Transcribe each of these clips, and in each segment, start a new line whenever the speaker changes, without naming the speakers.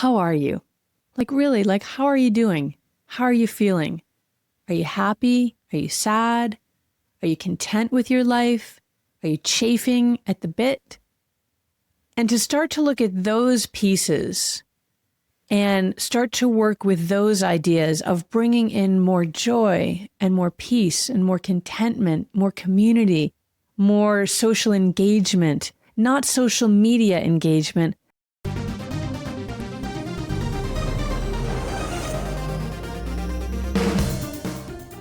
how are you? Like really, like how are you doing? How are you feeling? Are you happy? Are you sad? Are you content with your life? Are you chafing at the bit? And to start to look at those pieces and start to work with those ideas of bringing in more joy and more peace and more contentment, more community, more social engagement, not social media engagement.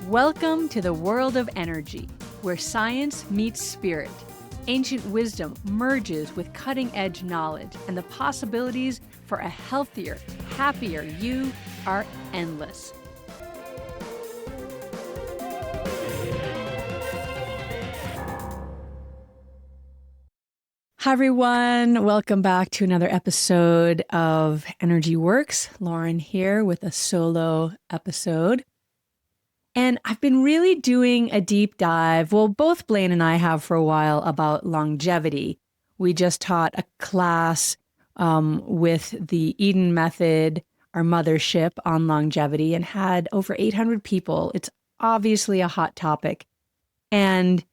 Welcome to the world of energy, where science meets spirit. Ancient wisdom merges with cutting-edge knowledge, and the possibilities for a healthier, happier you are endless. Hi, everyone. Welcome back to another episode of Energy Works. Lauren here with a solo episode. And I've been really doing a deep dive, well, both Blaine and I have for a while, about longevity. We just taught a class with the Eden Method, our mothership, on longevity, and had over 800 people. It's obviously a hot topic. And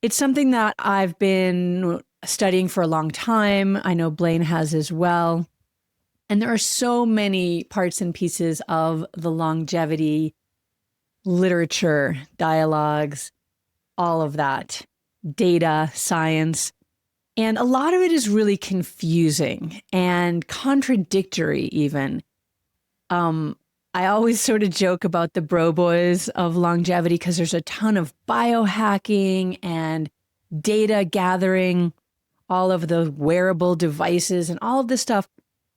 it's something that I've been studying for a long time. I know Blaine has as well. And there are so many parts and pieces of the longevity literature, dialogues, all of that, data, science. And a lot of it is really confusing and contradictory even. I always sort of joke about the bro boys of longevity because there's a ton of biohacking and data gathering, all of the wearable devices and all of this stuff.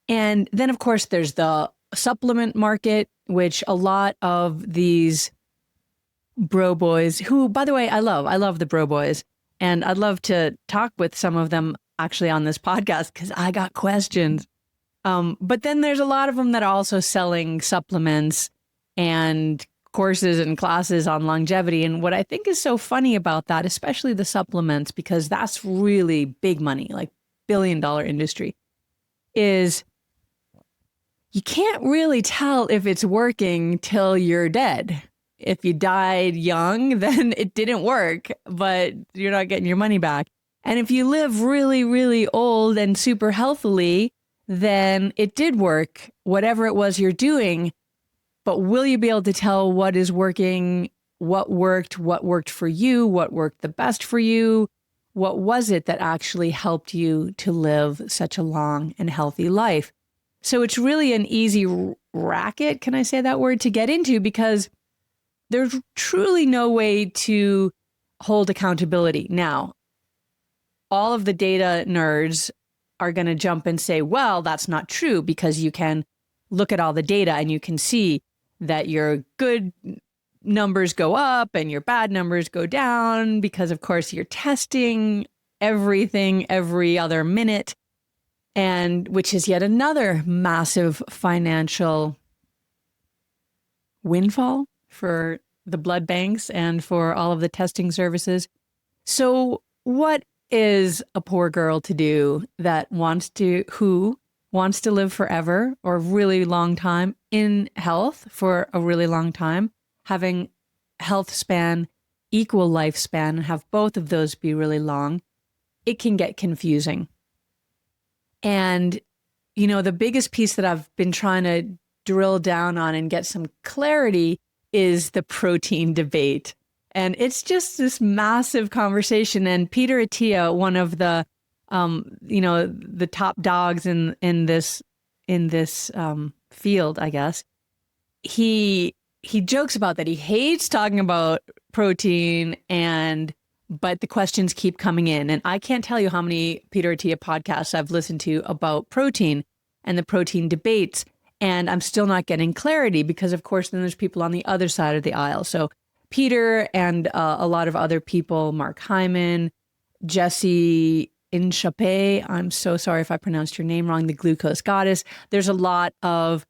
And then, of course, there's the supplement market, which a lot of these bro boys, who, by the way, I love the bro boys, and I'd love to talk with some of them actually on this podcast because I got questions. But then there's a lot of them that are also selling supplements and courses and classes on longevity. And what I think is so funny about that, especially the supplements, because that's really big money, like billion-dollar industry, is you can't really tell if it's working till you're dead. If you died young, then it didn't work, but you're not getting your money back. And if you live really, really old and super healthily, then it did work, whatever it was you're doing. But will you be able to tell what is working, what worked for you, what worked the best for you? What was it that actually helped you to live such a long and healthy life? So it's really an easy racket, can I say that word, to get into, because there's truly no way to hold accountability. Now, all of the data nerds are going to jump and say, well, that's not true, because you can look at all the data and you can see that your good numbers go up and your bad numbers go down because, of course, you're testing everything every other minute. And which is yet another massive financial windfall for the blood banks and for all of the testing services. So what is a poor girl to do that who wants to live forever or a really long time in health for a really long time, having health span, equal lifespan, and have both of those be really long? It can get confusing. And, you know, the biggest piece that I've been trying to drill down on and get some clarity is the protein debate. And it's just this massive conversation. And Peter Attia, one of the, the top dogs in this field, I guess, he jokes about that. He hates talking about protein but the questions keep coming in. And I can't tell you how many Peter Attia podcasts I've listened to about protein and the protein debates. And I'm still not getting clarity because, of course, then there's people on the other side of the aisle. So Peter and a lot of other people, Mark Hyman, Jesse Inchape, I'm so sorry if I pronounced your name wrong, the glucose goddess. There's a lot of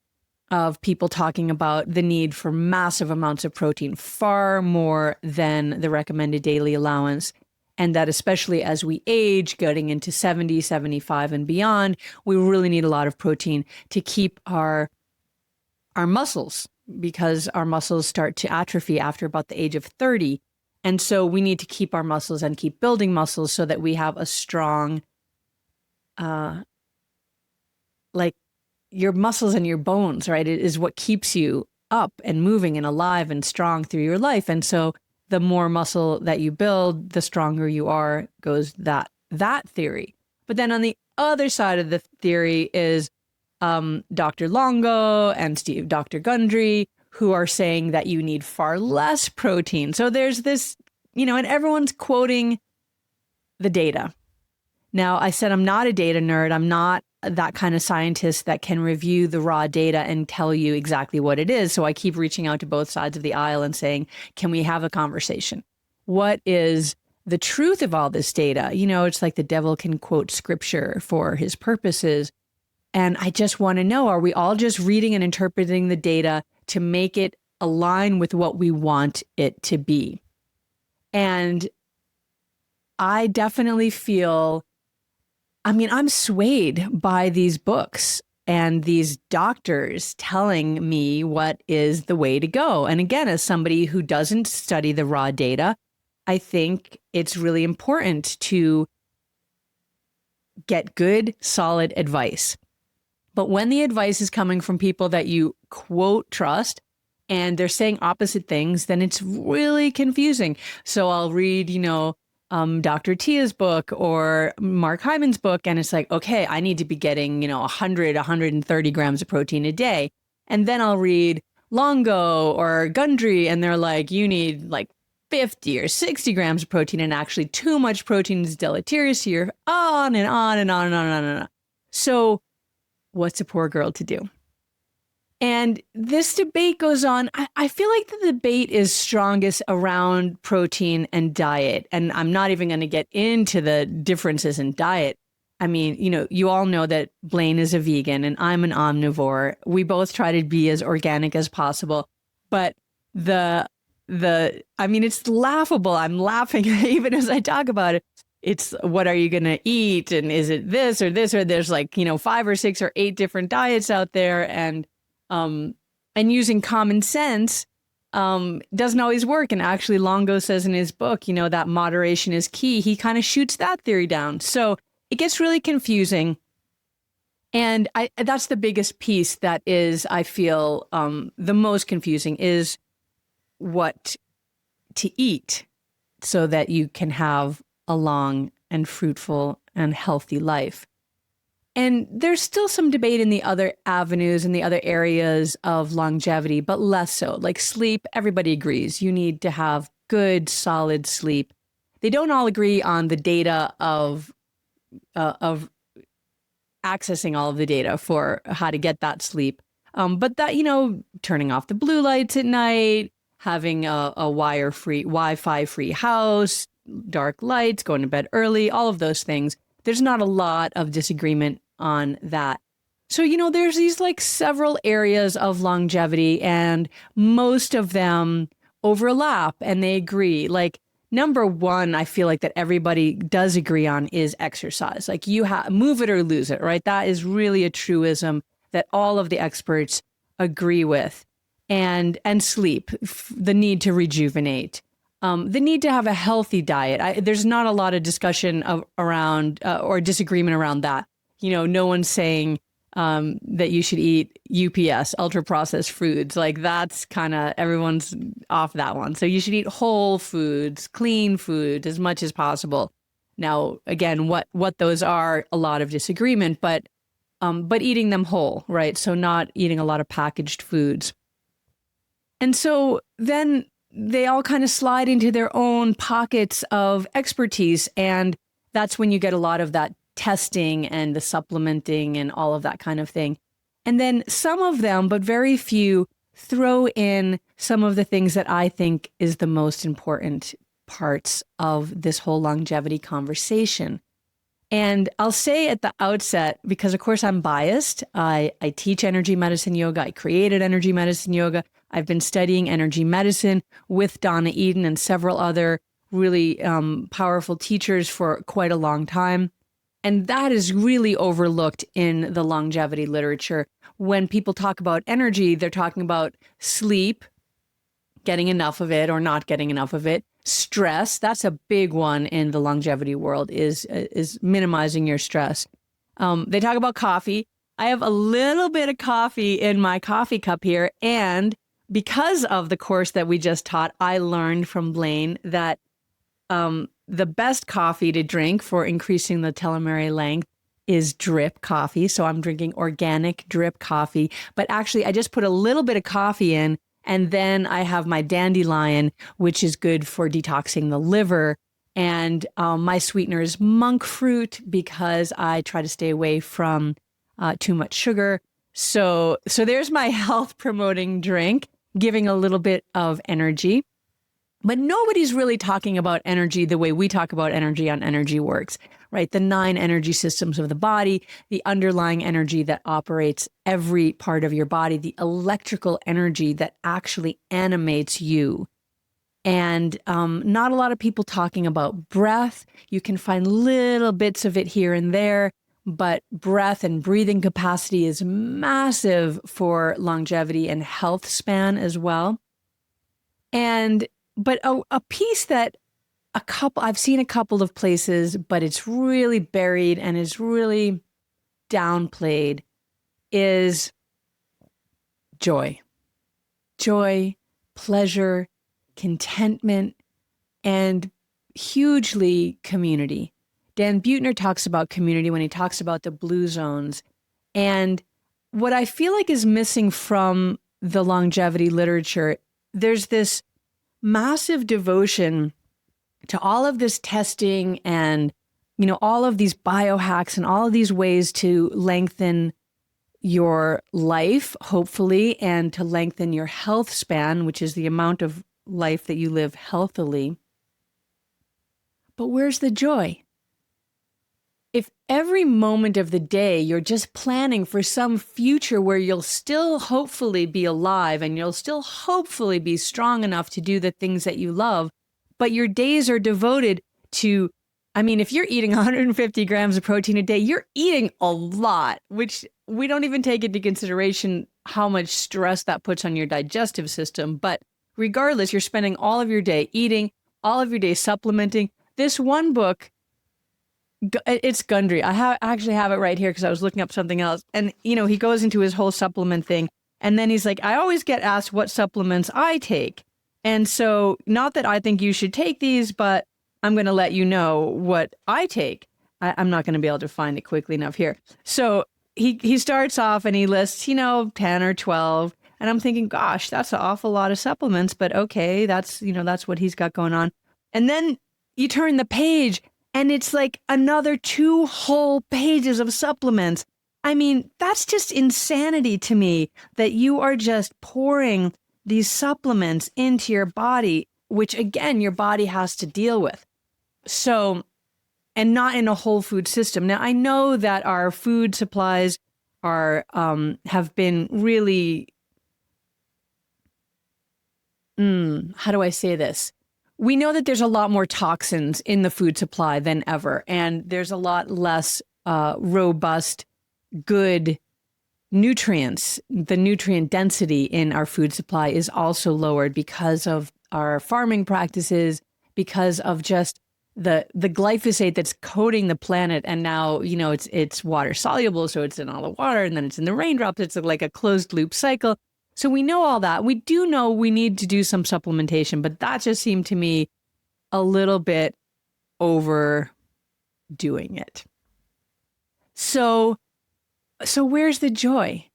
people talking about the need for massive amounts of protein, far more than the recommended daily allowance. And that especially as we age, getting into 70, 75 and beyond, we really need a lot of protein to keep our muscles, because our muscles start to atrophy after about the age of 30. And so we need to keep our muscles and keep building muscles so that we have a strong, like your muscles and your bones, right? It is what keeps you up and moving and alive and strong through your life. And so the more muscle that you build, the stronger you are, goes that theory. But then on the other side of the theory is Dr. Longo and Dr. Gundry, who are saying that you need far less protein. So there's this, and everyone's quoting the data. Now, I said I'm not a data nerd. I'm not that kind of scientist that can review the raw data and tell you exactly what it is. So I keep reaching out to both sides of the aisle and saying, can we have a conversation? What is the truth of all this data? It's like the devil can quote scripture for his purposes. And I just want to know, are we all just reading and interpreting the data to make it align with what we want it to be? And I definitely feel, I'm swayed by these books and these doctors telling me what is the way to go. And again, as somebody who doesn't study the raw data, I think it's really important to get good, solid advice. But when the advice is coming from people that you quote trust and they're saying opposite things, then it's really confusing. So I'll read, Dr. Attia's book or Mark Hyman's book, and it's like, okay, I need to be getting, 100, 130 grams of protein a day. And then I'll read Longo or Gundry, and they're like, you need like 50 or 60 grams of protein, and actually too much protein is deleterious to your on and on and on and on and on. So what's a poor girl to do? And this debate goes on. I feel like the debate is strongest around protein and diet. And I'm not even going to get into the differences in diet. You all know that Blaine is a vegan and I'm an omnivore. We both try to be as organic as possible. But it's laughable. I'm laughing even as I talk about it. It's what are you going to eat? And is it this or this? Or there's 5 or 6 or 8 different diets out there. And using common sense doesn't always work. And actually, Longo says in his book, that moderation is key. He kind of shoots that theory down. So it gets really confusing. And that's the biggest piece that is, I feel, the most confusing is what to eat so that you can have a long and fruitful and healthy life. And there's still some debate in the other avenues and the other areas of longevity, but less so. Like sleep, everybody agrees. You need to have good, solid sleep. They don't all agree on the data of accessing all of the data for how to get that sleep. But that, turning off the blue lights at night, having a Wi-Fi free house, dark lights, going to bed early, all of those things. There's not a lot of disagreement on that. So, there's these several areas of longevity and most of them overlap and they agree. Number one, I feel like that everybody does agree on is exercise. You move it or lose it, right? That is really a truism that all of the experts agree with. And sleep, the need to rejuvenate. The need to have a healthy diet. There's not a lot of discussion around or disagreement around that. No one's saying that you should eat UPS, ultra processed foods. That's kind of, everyone's off that one. So you should eat whole foods, clean food as much as possible. Now, again, what those are, a lot of disagreement, but eating them whole, right? So not eating a lot of packaged foods. And so then they all kind of slide into their own pockets of expertise. And that's when you get a lot of that testing and the supplementing and all of that kind of thing. And then some of them, but very few, throw in some of the things that I think is the most important parts of this whole longevity conversation. And I'll say at the outset, because of course I'm biased, I teach energy medicine yoga. I created energy medicine yoga. I've been studying energy medicine with Donna Eden and several other really powerful teachers for quite a long time. And that is really overlooked in the longevity literature. When people talk about energy, they're talking about sleep, getting enough of it or not getting enough of it. Stress, that's a big one in the longevity world, is minimizing your stress. They talk about coffee. I have a little bit of coffee in my coffee cup here. And because of the course that we just taught, I learned from Blaine that the best coffee to drink for increasing the telomere length is drip coffee. So I'm drinking organic drip coffee. But actually, I just put a little bit of coffee in, and then I have my dandelion, which is good for detoxing the liver. And my sweetener is monk fruit because I try to stay away from too much sugar. So there's my health promoting drink, giving a little bit of energy. But nobody's really talking about energy the way we talk about energy on Energy Works, right? The 9 energy systems of the body, the underlying energy that operates every part of your body, the electrical energy that actually animates you. And not a lot of people talking about breath. You can find little bits of it here and there, but breath and breathing capacity is massive for longevity and health span as well. But a piece that I've seen a couple of places, but it's really buried and is really downplayed, is joy. Joy, pleasure, contentment, and hugely community. Dan Buettner talks about community when he talks about the blue zones. And what I feel like is missing from the longevity literature, there's this massive devotion to all of this testing and, all of these biohacks and all of these ways to lengthen your life, hopefully, and to lengthen your health span, which is the amount of life that you live healthily. But where's the joy? If every moment of the day you're just planning for some future where you'll still hopefully be alive and you'll still hopefully be strong enough to do the things that you love, but your days are devoted to, if you're eating 150 grams of protein a day, you're eating a lot, which we don't even take into consideration how much stress that puts on your digestive system. But regardless, you're spending all of your day eating, all of your day supplementing. This one book, it's Gundry. I actually have it right here because I was looking up something else. And, he goes into his whole supplement thing. And then he's like, I always get asked what supplements I take. And so not that I think you should take these, but I'm going to let you know what I take. I'm not going to be able to find it quickly enough here. So he starts off and he lists, 10 or 12. And I'm thinking, gosh, that's an awful lot of supplements. But okay, that's what he's got going on. And then you turn the page and it's like another 2 whole pages of supplements. That's just insanity to me that you are just pouring these supplements into your body, which again, your body has to deal with. So, and not in a whole food system. Now, I know that our food supplies have been really, how do I say this? We know that there's a lot more toxins in the food supply than ever, and there's a lot less robust, good nutrients. The nutrient density in our food supply is also lowered because of our farming practices, because of just the glyphosate that's coating the planet. And now, it's water soluble, so it's in all the water, and then it's in the raindrops. It's like a closed loop cycle. So we know all that. We do know we need to do some supplementation, but that just seemed to me a little bit overdoing it. So where's the joy?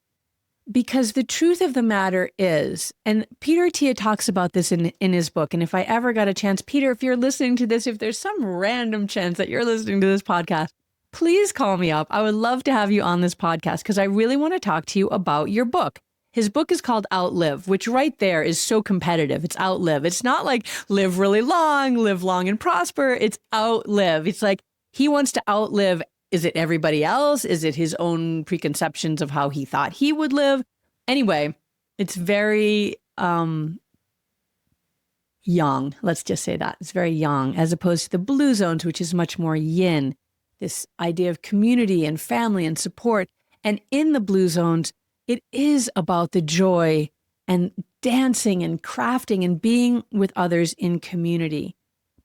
Because the truth of the matter is, and Peter Attia talks about this in his book, and if I ever got a chance, Peter, if you're listening to this, if there's some random chance that you're listening to this podcast, please call me up. I would love to have you on this podcast because I really want to talk to you about your book. His book is called Outlive, which right there is so competitive. It's outlive. It's not like live really long, live long and prosper. It's outlive. It's like he wants to outlive. Is it everybody else? Is it his own preconceptions of how he thought he would live? Anyway, it's very yang. Let's just say that. It's very yang, as opposed to the blue zones, which is much more yin. This idea of community and family and support. And in the blue zones, it is about the joy and dancing and crafting and being with others in community.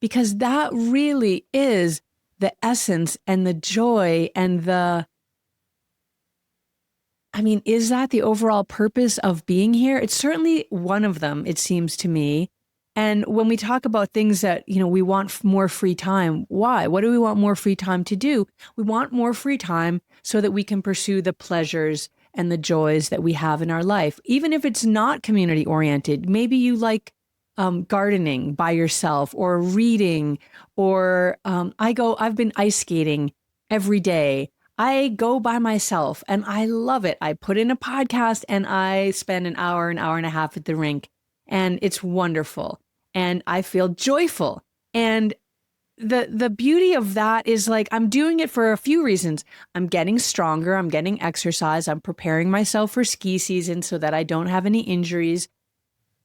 Because that really is the essence and the joy and is that the overall purpose of being here? It's certainly one of them, it seems to me. And when we talk about things that, we want more free time, why? What do we want more free time to do? We want more free time so that we can pursue the pleasures and the joys that we have in our life. Even if it's not community oriented, maybe you like gardening by yourself or reading, or I've been ice skating every day. I go by myself and I love it. I put in a podcast and I spend an hour and a half at the rink, and it's wonderful. And I feel joyful. And the beauty of that is, like, I'm doing it for a few reasons. I'm getting stronger. I'm getting exercise. I'm preparing myself for ski season so that I don't have any injuries.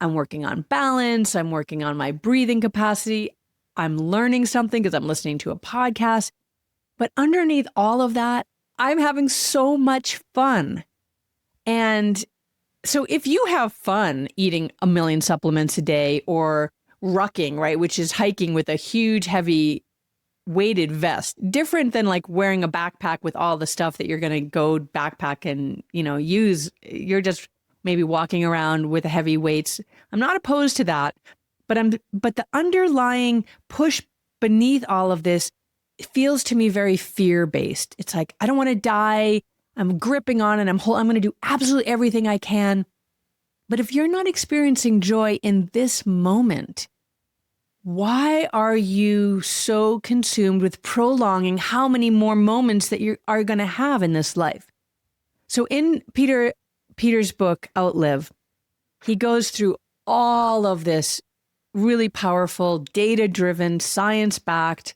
I'm working on balance. I'm working on my breathing capacity. I'm learning something because I'm listening to a podcast. But underneath all of that, I'm having so much fun. And so if you have fun eating a million supplements a day, or rucking, right, which is hiking with a huge, heavy, weighted vest, different than like wearing a backpack with all the stuff that you're going to go backpack and, use. You're just maybe walking around with heavy weights. I'm not opposed to that, but the underlying push beneath all of this feels to me very fear-based. It's like, I don't want to die. I'm gripping on it. I'm going to do absolutely everything I can. But if you're not experiencing joy in this moment, why are you so consumed with prolonging how many more moments that you are going to have in this life? So in Peter's book, Outlive, he goes through all of this really powerful, data-driven, science-backed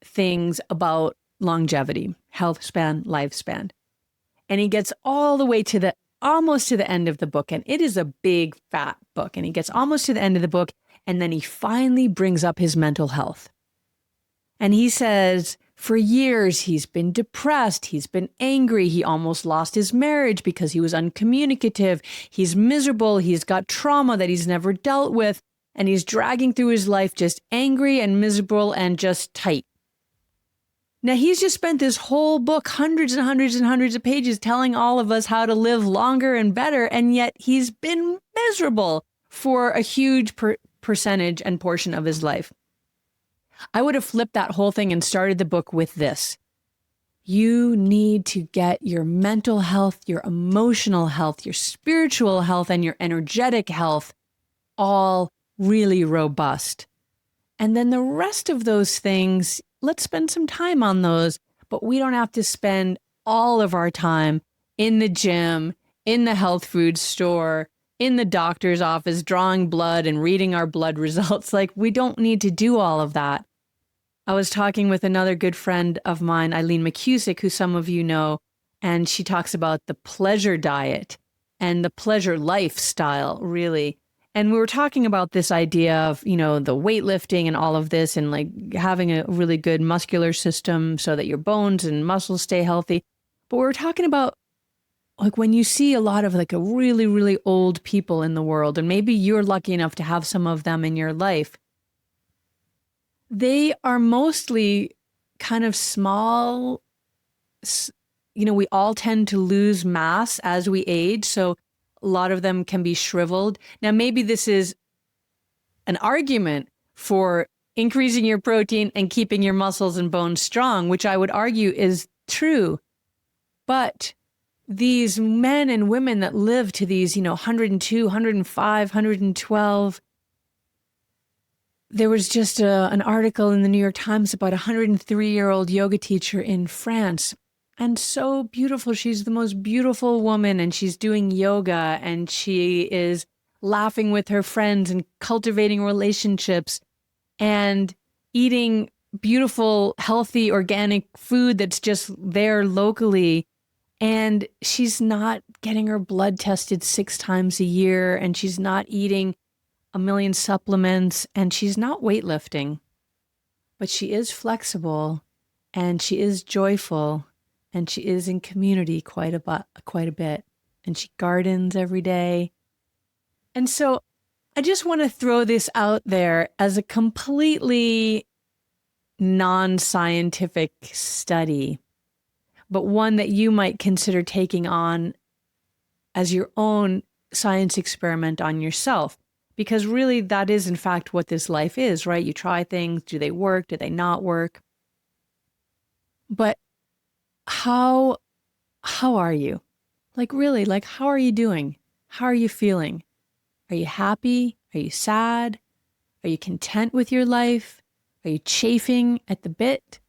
things about longevity, health span, lifespan. And he gets all the way to almost to the end of the book. And it is a big, fat book. And he gets almost to the end of the book. And then he finally brings up his mental health. And he says, for years, he's been depressed. He's been angry. He almost lost his marriage because he was uncommunicative. He's miserable. He's got trauma that he's never dealt with. And he's dragging through his life just angry and miserable and just tight. Now, he's just spent this whole book, hundreds and hundreds and hundreds of pages, telling all of us how to live longer and better, and yet he's been miserable for a huge percentage and portion of his life. I would have flipped that whole thing and started the book with this. You need to get your mental health, your emotional health, your spiritual health, and your energetic health all really robust. And then the rest of those things, let's spend some time on those, but we don't have to spend all of our time in the gym, in the health food store, in the doctor's office, drawing blood and reading our blood results. Like, we don't need to do all of that. I was talking with another good friend of mine, Eileen McCusick, who some of you know, and she talks about the pleasure diet and the pleasure lifestyle, really. And we were talking about this idea of, the weightlifting and all of this, and like having a really good muscular system so that your bones and muscles stay healthy. But we were talking about, like, when you see a lot of like a really, really old people in the world, and maybe you're lucky enough to have some of them in your life, they are mostly kind of small. We all tend to lose mass as we age. So a lot of them can be shriveled. Now, maybe this is an argument for increasing your protein and keeping your muscles and bones strong, which I would argue is true. But these men and women that live to these, 102, 105, 112, there was just an article in the New York Times about a 103-year-old yoga teacher in France. And so beautiful. She's the most beautiful woman, and she's doing yoga, and she is laughing with her friends and cultivating relationships and eating beautiful, healthy, organic food that's just there locally. And she's not getting her blood tested 6 times a year, and she's not eating a million supplements, and she's not weightlifting, but she is flexible and she is joyful and she is in community quite a bit. And she gardens every day. And so I just want to throw this out there as a completely non-scientific study, but one that you might consider taking on as your own science experiment on yourself. Because really, that is, in fact, what this life is, right? You try things. Do they work? Do they not work? But how are you? Like, really, like, how are you doing? How are you feeling? Are you happy? Are you sad? Are you content with your life? Are you chafing at the bit?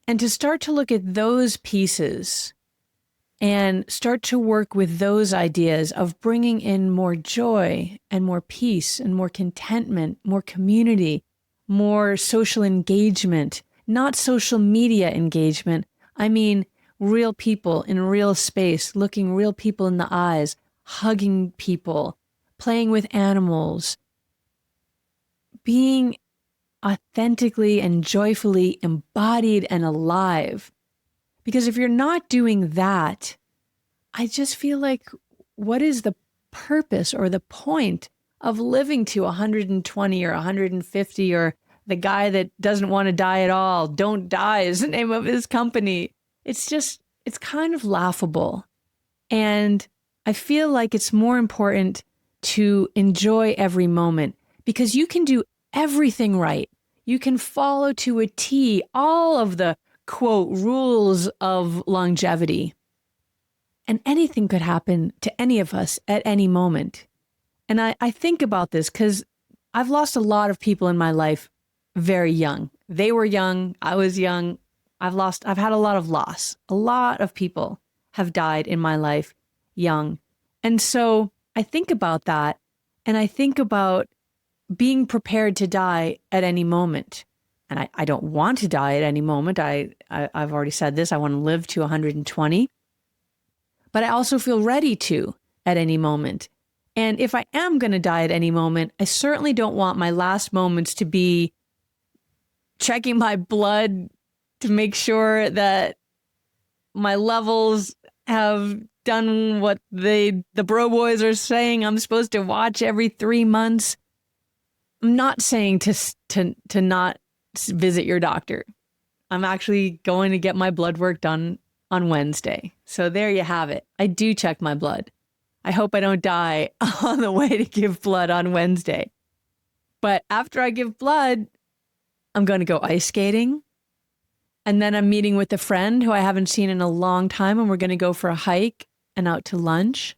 And to start to look at those pieces and start to work with those ideas of bringing in more joy and more peace and more contentment, more community, more social engagement, not social media engagement. I mean, real people in real space, looking real people in the eyes, hugging people, playing with animals, being authentically and joyfully embodied and alive. Because if you're not doing that, I just feel like, what is the purpose or the point of living to 120 or 150, or the guy that doesn't want to die at all? Don't Die is the name of his company. It's kind of laughable. And I feel like it's more important to enjoy every moment, because you can do everything right. You can follow to a T all of the, quote, rules of longevity. And anything could happen to any of us at any moment. And I think about this because I've lost a lot of people in my life very young. They were young. I was young. I've had a lot of loss. A lot of people have died in my life young. And so I think about that, and I think about being prepared to die at any moment. And I don't want to die at any moment. I've already said this. I want to live to 120. But I also feel ready to at any moment. And if I am going to die at any moment, I certainly don't want my last moments to be checking my blood to make sure that my levels have done what the bro boys are saying I'm supposed to watch every 3 months. I'm not saying to not visit your doctor. I'm actually going to get my blood work done on Wednesday. So there you have it. I do check my blood. I hope I don't die on the way to give blood on Wednesday. But after I give blood, I'm going to go ice skating. And then I'm meeting with a friend who I haven't seen in a long time, and we're going to go for a hike and out to lunch.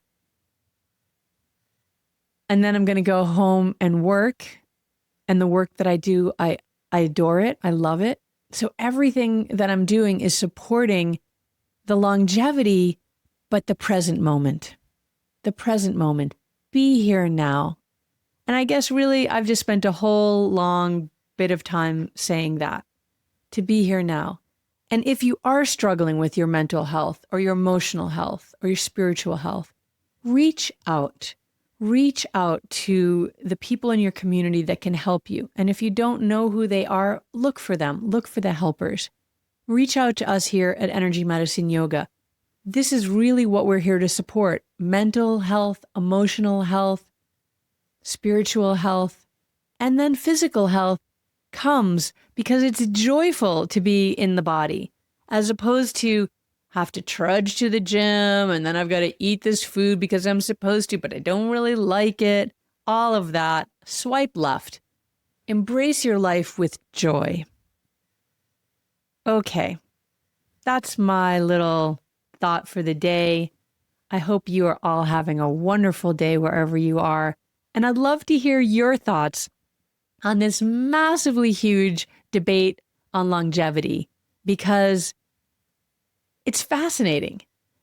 And then I'm going to go home and work. And the work that I do, I adore it. I love it. So everything that I'm doing is supporting the longevity, but the present moment. The present moment. Be here now. And I guess really I've just spent a whole long bit of time saying that. To be here now. And if you are struggling with your mental health or your emotional health or your spiritual health, reach out. Reach out to the people in your community that can help you. And if you don't know who they are, look for them. Look for the helpers. Reach out to us here at Energy Medicine Yoga. This is really what we're here to support. Mental health, emotional health, spiritual health, and then physical health comes because it's joyful to be in the body, as opposed to have to trudge to the gym and then I've got to eat this food because I'm supposed to, but I don't really like it. All of that. Swipe left. Embrace your life with joy. Okay, that's my little thought for the day. I hope you are all having a wonderful day wherever you are. And I'd love to hear your thoughts on this massively huge debate on longevity, because it's fascinating.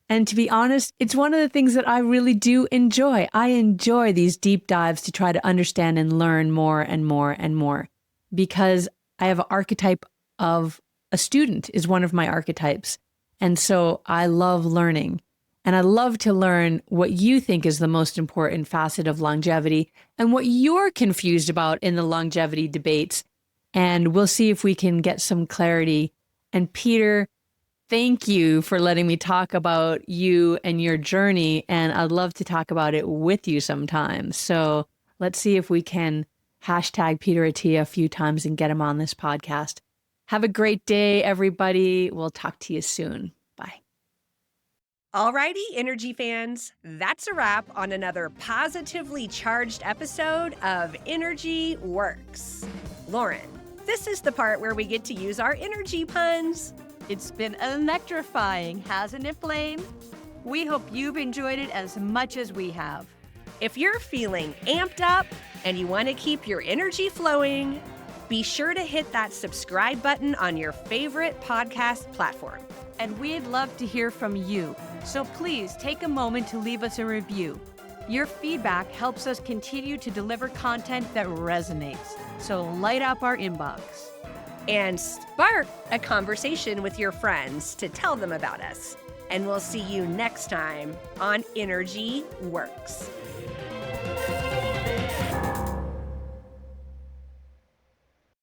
And to be honest, it's one of the things that I really do enjoy. I enjoy these deep dives to try to understand and learn more and more and more, because I have an archetype of a student is one of my archetypes. And so I love learning. And I'd love to learn what you think is the most important facet of longevity and what you're confused about in the longevity debates. And we'll see if we can get some clarity. And Peter, thank you for letting me talk about you and your journey. And I'd love to talk about it with you sometime. So let's see if we can hashtag Peter Attia a few times and get him on this podcast. Have a great day, everybody. We'll talk to you soon. Bye.
Alrighty, energy fans, that's a wrap on another positively charged episode of Energy Works. Lauren, this is the part where we get to use our energy puns.
It's been electrifying, hasn't it, Blaine? We hope you've enjoyed it as much as we have.
If you're feeling amped up and you want to keep your energy flowing, be sure to hit that subscribe button on your favorite podcast platform.
And we'd love to hear from you. So please take a moment to leave us a review. Your feedback helps us continue to deliver content that resonates. So light up our inbox.
And spark a conversation with your friends to tell them about us. And we'll see you next time on Energy Works.